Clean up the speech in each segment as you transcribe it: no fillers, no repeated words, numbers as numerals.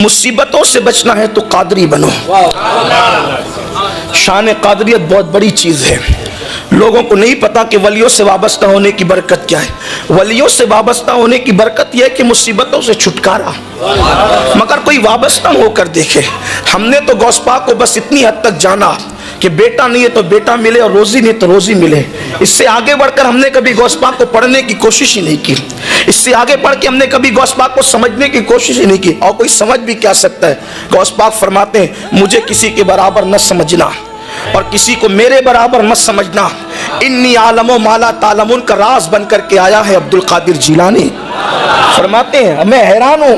मुसीबतों से बचना है तो कादरी बनो। शान कादरियत बहुत बड़ी चीज़ है। लोगों को नहीं पता कि वलियों से वाबस्ता होने की बरकत क्या है। वलियों से वाबस्ता होने की बरकत यह है कि मुसीबतों से छुटकारा। मगर कोई वाबस्ता होकर देखे। हमने तो गौस पाक को बस इतनी हद तक जाना कि बेटा नहीं है तो बेटा मिले और रोजी नहीं तो रोजी मिले। इससे आगे बढ़कर हमने कभी गौस पाक को पढ़ने की कोशिश ही नहीं की। इससे आगे बढ़ के हमने कभी गौस पाक को समझने की कोशिश ही नहीं की। और कोई समझ भी क्या सकता है। गौस पाक फरमाते हैं, मुझे किसी के बराबर न समझना और किसी को मेरे बराबर मत समझना। इन्नी आलमो माला तालमुन का राज बन करके आया है अब्दुल कादिर जिलानी। फरमाते हैं मैं हैरान हूँ।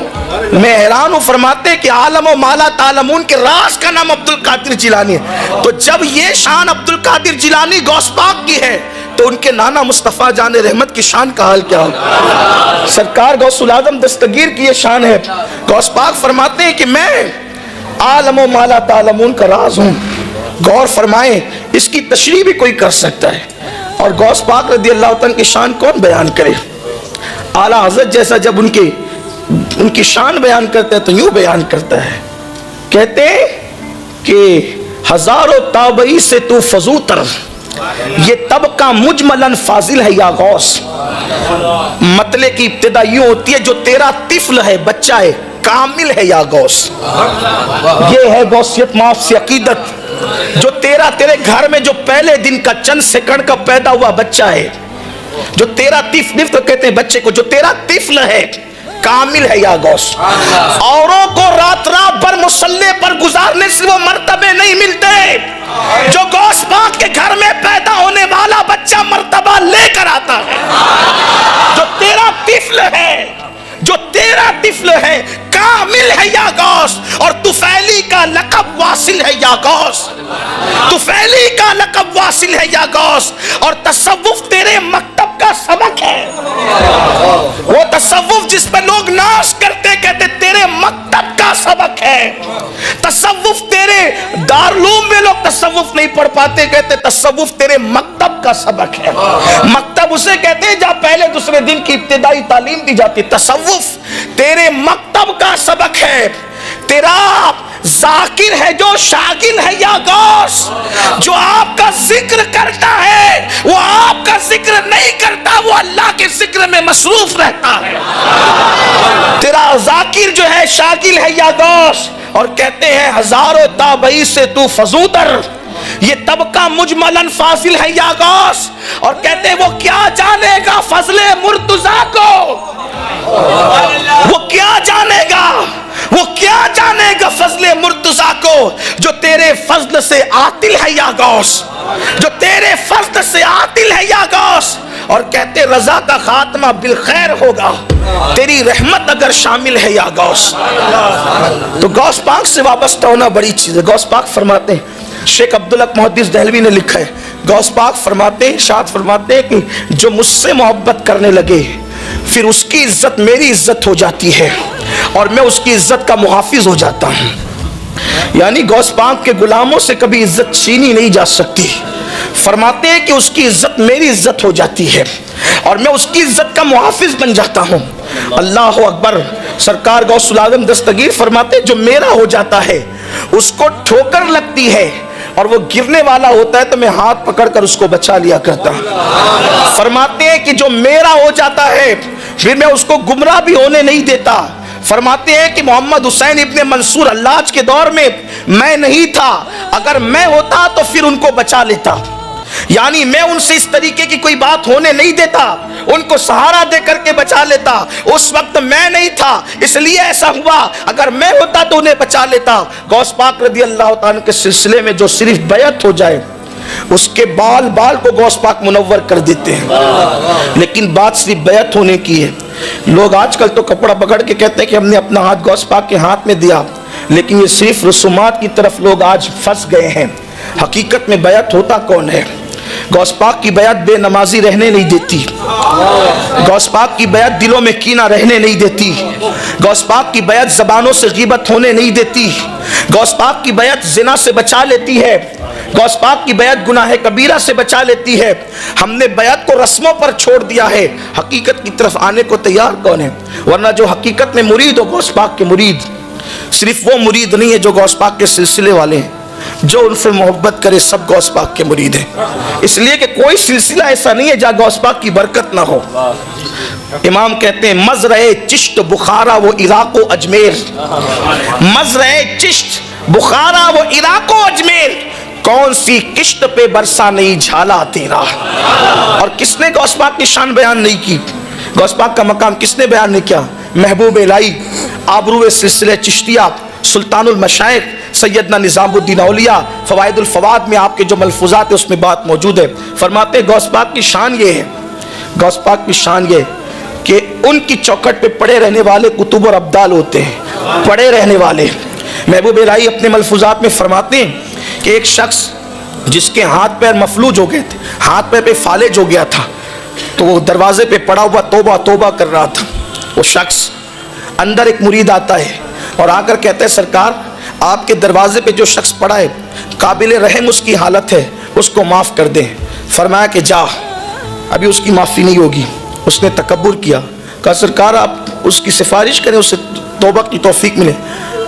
फरमाते हैं कि आलमो माला तालमुन के राज का नाम अब्दुल कादिर जिलानी है। तो जब ये शान अब्दुल कादिर जिलानी गौस पाक की है तो उनके नाना मुस्तफ़ा जान रहमत की शान का हाल क्या हो। सरकार गौसुल आज़म दस्तगीर की ये शान है। गौस पाक फरमाते हैं कि मैं आलमो माला तालमुन का राज हूँ। गौर फरमाएं, इसकी तशरीह भी कोई कर सकता है। और गौस पाक रज़ी अल्लाह तआला की शान कौन बयान करे। आला हज़रत जैसा जब उनकी शान बयान करते हैं तो यूं बयान करता है, कहते हैं कि हजारों ताबई से तू फजूतर, ये तब का मुजमलन फाजिल है या गौस। मतले की इब्तिदा यूं होती है, जो तेरा तिफल है, बच्चा है, कामिल है या गौस। ये है गौसियत माफ से अकीदत। जो तेरे घर में जो पहले दिन का चंद सेकंड का पैदा हुआ बच्चा है, जो तेरा तिफल तो कहते हैं बच्चे को, जो तेरा तिफल है कामिल है या गौस। औरों को रात भर मुसल्ले पर गुजारने से वो मर्तबे नहीं मिलते जो गौस पाक के घर में पैदा होने वाला बच्चा मर्तबा लेकर आता है। जो तेरा तिफल है कामिल है या गौस। और तुफैली का लक़ब वासिल है या गौस। तुफैली का लक़ब वासिल है या गौस। और तसव्वुफ तेरे मकतब का सबक है। वो तसव्वुफ जिस पर लोग नाश करते, कहते तेरे मकतब का सबक है। तसव्वुफ तेरे दारुलूम में लोग तसव्वुफ नहीं पढ़ पाते, कहते तसव्वुफ तेरे मकतब का सबक है। मकतब उसे कहते हैं जहाँ पहले दूसरे दिन की इब्तिदाई तालीम दी जाती। तसव्वुफ तेरे मकतब का सबक है। तेरा जाकिर है जो शागिल है या गौस। जो आपका जिक्र करता है वो आपका जिक्र नहीं करता, वो अल्लाह के जिक्र में मसरूफ रहता है। तेरा जाकिर जो है शागिल है या गौस। और कहते हैं हजारों ताबई से तू फजूतर, ये तबका मुजमलन फासिल है या गौस। और कहते हैं वो क्या जानेगा फजले मुर्तजा को। वो क्या जानेगा फजले मुर्तजा को, जो तेरे फजल से आतिल है या गौस। जो तेरे फजल से आतिल है या गौस। और कहते रजा का खात्मा बिल खैर होगा, तेरी रहमत अगर शामिल है या गौस। तो गौस पाक से वाबस्ता होना बड़ी चीज है। गौस पाक फरमाते हैं, शेख अब्दुल हक मुहद्दिस दहलवी ने लिखा है, गौस पाक फरमाते हैं, इरशाद फरमाते हैं कि जो मुझसे मोहब्बत करने लगे फिर उसकी इज्जत मेरी इज्जत हो जाती है और मैं उसकी इज्जत का मुहाफिज हो जाता हूँ। यानी गौस पाक के गुलामों से कभी इज्जत छीनी नहीं जा सकती। फरमाते हैं कि उसकी इज्जत मेरी इज्जत हो जाती है और मैं उसकी इज्जत का मुहाफिज बन जाता हूँ। अल्लाह अकबर। सरकार गौसुल आज़म दस्तगीर फरमाते हैं, जो मेरा हो जाता है उसको ठोकर लगती है और वो गिरने वाला होता है तो मैं हाथ पकड़कर उसको बचा लिया करता। फरमाते हैं कि जो मेरा हो जाता है फिर मैं उसको गुमराह भी होने नहीं देता। फरमाते हैं कि मोहम्मद हुसैन इब्ने मंसूर हल्लाज के दौर में मैं नहीं था, अगर मैं होता तो फिर उनको बचा लेता। यानी मैं उनसे इस तरीके की कोई बात होने नहीं देता, उनको सहारा दे करके बचा लेता। उस वक्त मैं नहीं था इसलिए ऐसा हुआ, अगर मैं होता तो उन्हें बचा लेता। गौस पाक रज़ी अल्लाह तआला के सिलसिले में जो सिर्फ बैत हो जाए उसके बाल को गौस पाक मुनव्वर कर देते हैं। लेकिन बात सिर्फ बैत होने की है। लोग आजकल तो कपड़ा पकड़ के कहते हैं कि हमने अपना हाथ गौस पाक के हाथ में दिया, लेकिन ये सिर्फ रसूमात की तरफ लोग आज फंस गए हैं। हकीकत में बैत होता कौन है। गौस पाक की बैत बेनमाजी रहने नहीं देती। गौस पाक की बैत दिलों में कीना रहने नहीं देती। गौस पाक की बैत ज़बानों से ग़ीबत होने नहीं देती। गौस पाक की बैत ज़िना से बचा लेती है। गौस पाक की बैत गुनाह कबीरा से बचा लेती है। हमने बैत को रस्मों पर छोड़ दिया है, हकीकत की तरफ आने को तैयार कौन है। वरना जो हकीकत में मुरीद हो गौस पाक के मुरीद, صرف وہ مرید نہیں ہے جو غوث پاک کے سلسلے والے ہیں، جو ان سے محبت کرے سب غوث پاک کے مرید ہیں، اس لیے کہ کوئی سلسلہ ایسا نہیں ہے جہاں غوث پاک کی برکت نہ ہو۔ امام کہتے ہیں مزرعِ چشت بخارا وہ عراق و اجمیر، مزرعِ چشت بخارا وہ عراق و اجمیر، کون سی کشت پہ برسا نہیں جھالا تیرا۔ اور کس نے غوث پاک کی شان بیان نہیں کی، غوث پاک کا مقام کس نے بیان نہیں کیا؟ محبوب الہی آبرو سلسلہ چشتیہ سلطان المشائخ سیدنا نظام الدین اولیاء فوائد الفواد میں آپ کے جو ملفوظات ہیں اس میں بات موجود ہے۔ فرماتے ہیں غوث پاک کی شان یہ ہے، غوث پاک کی شان یہ کہ ان کی چوکھٹ پہ پڑے رہنے والے کتب اور ابدال ہوتے ہیں، پڑے رہنے والے۔ محبوب الہی اپنے ملفوظات میں فرماتے ہیں کہ ایک شخص جس کے ہاتھ پیر مفلوج ہو گئے تھے، ہاتھ پیر پہ فالج ہو گیا تھا، تو وہ دروازے پہ پڑا ہوا توبہ توبہ کر رہا تھا۔ وہ شخص اندر ایک مرید آتا ہے اور آ کر کہتا ہے سرکار آپ کے دروازے پہ جو شخص پڑا ہے قابل رحم اس کی حالت ہے، اس کو معاف کر دیں۔ فرمایا کہ جا، ابھی اس کی معافی نہیں ہوگی۔ اس نے تکبر کیا، کہا سرکار آپ اس کی سفارش کریں، اسے توبہ کی توفیق ملے۔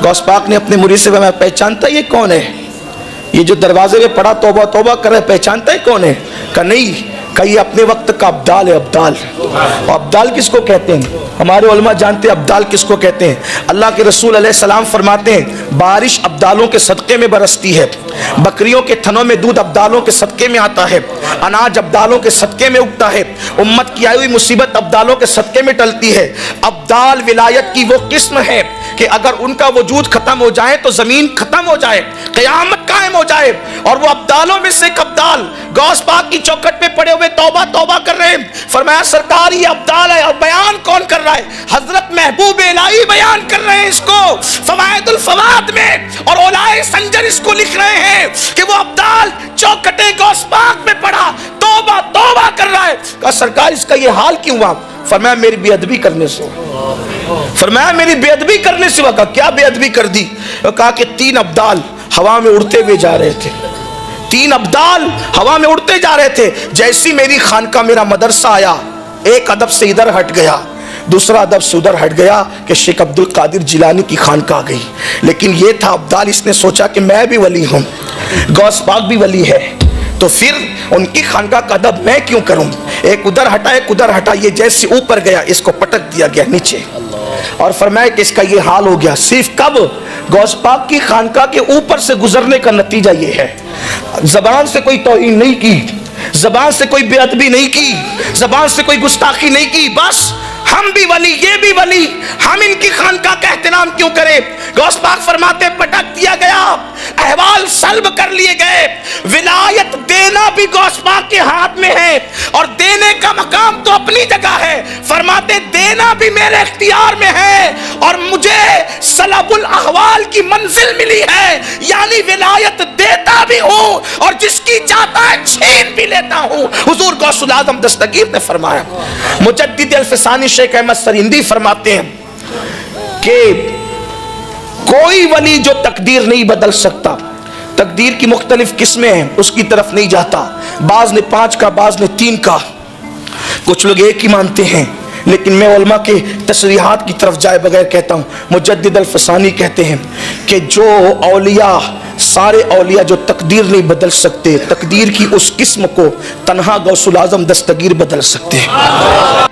غوث پاک نے اپنے مرید سے میں پہچانتا یہ کون ہے، یہ جو دروازے پہ پڑا توبہ توبہ کر رہا ہے پہچانتا ہے کون ہے؟ کہا نہیں، کہ یہ اپنے وقت کا ابدال ہے۔ ابدال، ابدال کس کو کہتے ہیں؟ ہمارے علماء جانتے ہیں ابدال کس کو کہتے ہیں۔ اللہ کے رسول علیہ السلام فرماتے ہیں بارش ابدالوں کے صدقے میں برستی ہے، بکریوں کے تھنوں میں دودھ ابدالوں کے صدقے میں آتا ہے، اناج ابدالوں کے صدقے میں اگتا ہے، امت کی آئی ہوئی مصیبت ابدالوں کے صدقے میں ٹلتی ہے۔ ابدال ولایت کی وہ قسم ہے کہ اگر ان کا وجود ختم ہو جائے تو زمین ختم ہو جائے، قیامت قائم ہو جائے۔ اور وہ ابدالوں میں سے ایک ابدال غوث پاک کی چوکھٹ پہ پڑے ہوئے توبہ توبہ کر رہے ہیں۔ فرمایا سرکار یہ ابدال ہے، اور بیان کون کر رہا ہے؟ حضرت محبوب الہی بیان کر رہے ہیں اس کو فوائد الفواد میں، اور اولائے سنجر اس کو لکھ رہے ہیں کہ وہ ابدال چوکھٹے غوث پاک میں پڑا توبہ توبہ کر رہا ہے۔ کہا سرکار اس کا یہ حال کیوں ہوا؟ فرمایا میری بے ادبی کرنے سے، فرمایا میری بے ادبی کرنے سے۔ کہا کیا بے ادبی کر دی؟ کہا کہ 3 ابدال ہوا میں اڑتے ہوئے جا رہے تھے، 3 ابدال ہوا میں اڑتے جا رہے تھے، جیسی میری خانقاہ میرا مدرسہ آیا ایک ادب سے ادھر ہٹ گیا، دوسرا ادب سے ادھر ہٹ گیا کہ شیخ عبد القادر جیلانی کی خانقاہ گئی۔ لیکن یہ تھا ابدال، اس نے سوچا کہ میں بھی ولی ہوں، غوث پاک بھی ولی ہے، تو پھر ان کی خانقاہ کا ادب میں کیوں کروں؟ ایک ادھر ہٹا ایک ادھر ہٹا، یہ جیسے اوپر گیا اس کو پٹک دیا گیا نیچے، اور فرمایا کہ اس کا یہ حال ہو گیا۔ صرف کب؟ غوث پاک کی خانقاہ کے اوپر سے گزرنے کا نتیجہ یہ ہے، زبان سے کوئی توہین نہیں کی، زبان سے کوئی بے ادبی نہیں کی، زبان سے کوئی گستاخی نہیں کی، بس ہم بھی ولی یہ بھی ولی، ہم ان کی خانقاہ کا احترام کیوں کریں؟ غوث پاک فرماتے پٹک دیا گیا، احوال سلب کر لیے گئے۔ ولایت دینا بھی غوث پاک کے ہاتھ میں ہے، اور دینے کا مقام تو اپنی جگہ ہے۔ فرماتے دینا بھی میرے اختیار میں ہے، اور مجھے سلب الاحوال کی منزل ملی ہے، یعنی ولایت دیتا بھی ہوں اور جس کی چاہتا ہے چھین بھی لیتا ہوں۔ حضور غوث الاعظم دستگیر نے فرمایا، مجدد الفسانی شیخ احمد سرہندی فرماتے ہیں کہ کوئی ولی جو تقدیر نہیں بدل سکتا، تقدیر کی مختلف قسمیں ہیں، اس کی طرف نہیں جاتا۔ بعض نے 5 کا، بعض نے 3 کا، کچھ لوگ ایک ہی مانتے ہیں، لیکن میں علماء کے تصریحات کی طرف جائے بغیر کہتا ہوں، مجدد الفسانی کہتے ہیں کہ جو اولیاء، سارے اولیاء جو تقدیر نہیں بدل سکتے، تقدیر کی اس قسم کو تنہا غوث الاعظم دستگیر بدل سکتے ہیں۔